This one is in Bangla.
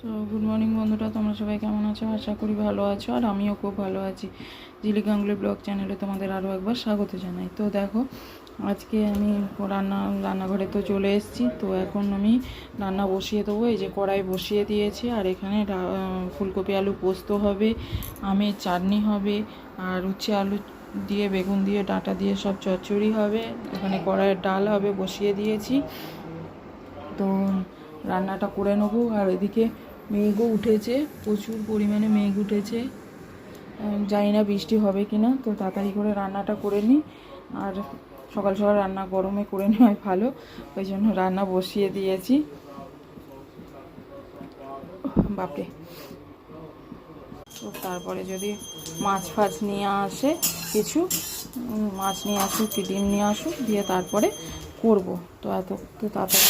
তো গুড মর্নিং বন্ধুরা, তোমরা সবাই কেমন আছো? আশা করি ভালো আছো, আর আমিও খুব ভালো আছি। জিলি গাঙ্গুলি ব্লগ চ্যানেলে তোমাদের আরও একবার স্বাগত জানাই। তো দেখো, আজকে আমি রান্নাঘরে তো চলে এসেছি। তো এখন আমি রান্না বসিয়ে দেবো। এই যে কড়াই বসিয়ে দিয়েছি, আর এখানে ফুলকপি আলু পোস্ত হবে, আমের চাটনি হবে, আর উচ্ছে আলু দিয়ে বেগুন দিয়ে ডাঁটা দিয়ে সব চচ্চড়ি হবে। এখানে কড়াইয়ের ডাল হবে, বসিয়ে দিয়েছি। তো রান্নাটা করে নেবো। আর এদিকে মেঘও উঠেছে, প্রচুর পরিমাণে মেঘ উঠেছে। জানি না বৃষ্টি হবে কি না। তো তাড়াতাড়ি করে রান্নাটা করে নিই। আর সকাল সকাল রান্না গরমে করে নেওয়াই ভালো, ওই জন্য রান্না বসিয়ে দিয়েছি। বাপরে। তো তারপরে যদি মাছ ফাছ নিয়ে আসে, কিছু মাছ নিয়ে আসুক কি ডিম নিয়ে আসুক, দিয়ে তারপরে করব। তো তাড়াতাড়ি